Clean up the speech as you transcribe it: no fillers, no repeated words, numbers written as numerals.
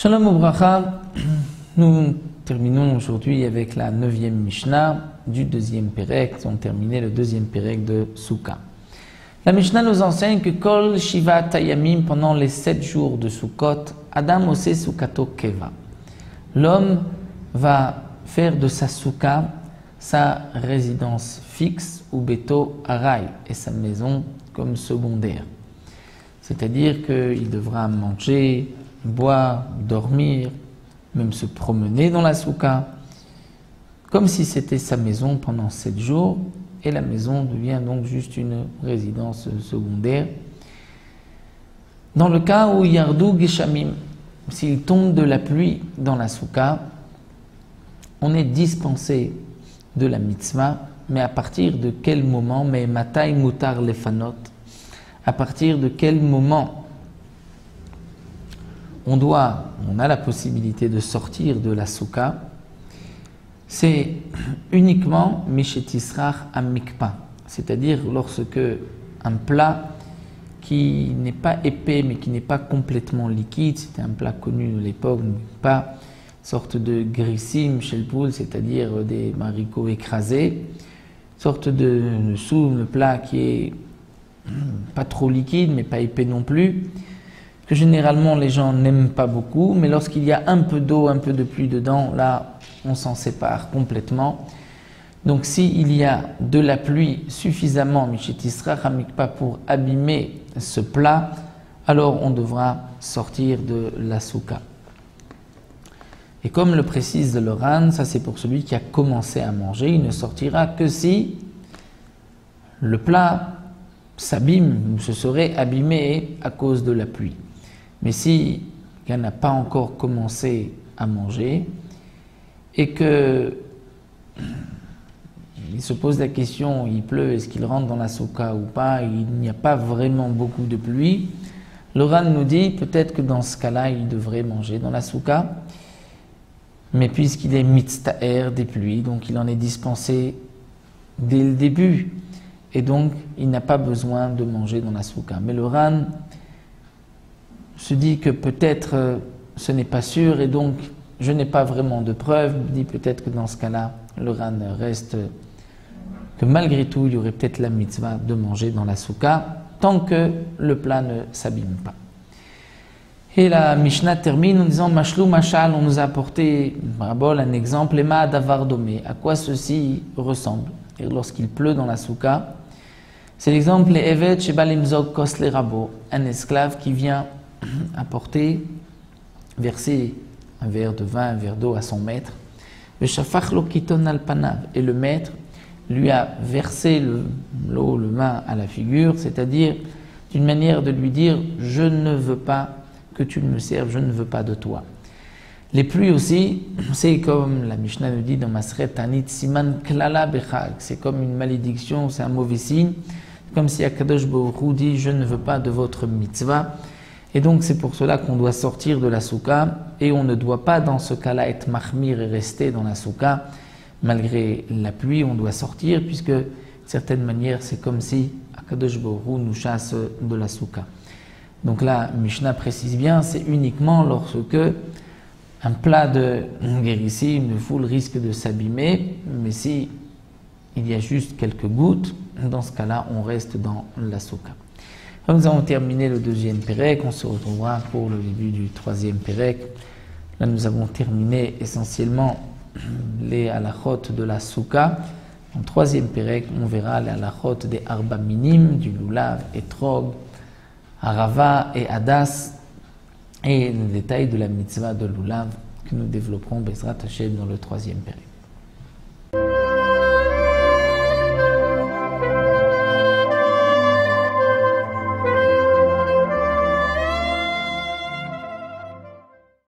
Shalom Ubracha, nous terminons aujourd'hui avec la 9e Mishnah du deuxième Pérek. Nous avons terminé le deuxième Pérek de Souka. La Mishnah nous enseigne que Kol Shiva Tayamim, pendant les 7 jours de Sukkot, Adam Ose Sukato Keva. L'homme va faire de sa Souka sa résidence fixe ou Beto Arai et sa maison comme secondaire. C'est-à-dire qu'il devra manger, boire, dormir, même se promener dans la souka, comme si c'était sa maison pendant 7 jours, et la maison devient donc juste une résidence secondaire. Dans le cas où Yardou Geshamim, s'il tombe de la pluie dans la souka, on est dispensé de la mitzvah, mais à partir de quel moment, mais matai mutar lefanot, à partir de quel moment on a la possibilité de sortir de la souka, c'est uniquement Mishet Yisrach Amikpa, c'est-à-dire lorsque un plat qui n'est pas épais mais qui n'est pas complètement liquide, c'était un plat connu de l'époque, pas sorte de grissim chez le poule, c'est-à-dire des haricots écrasés, sorte de soupe, de plat qui est pas trop liquide mais pas épais non plus, que généralement les gens n'aiment pas beaucoup, mais lorsqu'il y a un peu d'eau, un peu de pluie dedans, là on s'en sépare complètement. Donc s'il y a de la pluie suffisamment, Mishet Yisrach Amikpa, pour abîmer ce plat, alors on devra sortir de la souka. Et comme le précise le Ran, ça c'est pour celui qui a commencé à manger, il ne sortira que si le plat s'abîme ou se serait abîmé à cause de la pluie. Mais si il n'a pas encore commencé à manger et que il se pose la question, il pleut, est-ce qu'il rentre dans la souka ou pas, il n'y a pas vraiment beaucoup de pluie, le Ran nous dit peut-être que dans ce cas-là, il devrait manger dans la souka, mais puisqu'il est mitztaher des pluies, donc il en est dispensé dès le début, et donc il n'a pas besoin de manger dans la souka. Mais le Ran se dit que peut-être ce n'est pas sûr et donc je n'ai pas vraiment de preuves. Il dit peut-être que dans ce cas-là, le Ran reste que malgré tout, il y aurait peut-être la mitzvah de manger dans la souka tant que le plat ne s'abîme pas. Et la Mishnah termine en disant Mashlou Mashal, on nous a apporté un exemple, Ema Davar Domé, à quoi ceci ressemble. Et lorsqu'il pleut dans la souka, c'est l'exemple les Evet Shebalimzog Kos le Rabo, un esclave qui vient apporter, verser un verre de vin, un verre d'eau à son maître, et le maître lui a versé l'eau, le vin à la figure, c'est-à-dire d'une manière de lui dire je ne veux pas que tu me serves, je ne veux pas de toi. Les pluies aussi, c'est comme la Mishnah nous dit dans Masret Tanit Siman Klala Bechag, c'est comme une malédiction, c'est un mauvais signe, comme si Akadosh Baruch Hu dit je ne veux pas de votre mitzvah. Et donc c'est pour cela qu'on doit sortir de la souka et on ne doit pas dans ce cas-là être mahmir et rester dans la souka. Malgré la pluie, on doit sortir puisque de certaine manière c'est comme si Akadosh Baruch Hu nous chasse de la souka. Donc là, Mishnah précise bien, c'est uniquement lorsque un plat de guérissim, de foule risque de s'abîmer, mais si il y a juste quelques gouttes, dans ce cas-là, on reste dans la souka. Nous avons terminé le deuxième Pérek, on se retrouvera pour le début du troisième Pérek. Là, nous avons terminé essentiellement les halachot de la souka. En troisième Pérek, on verra les halachot des arba minim, du lulav, etrog, arava et adas, et les détails de la mitzvah de lulav que nous développerons Bezrat Hashem dans le troisième Pérek.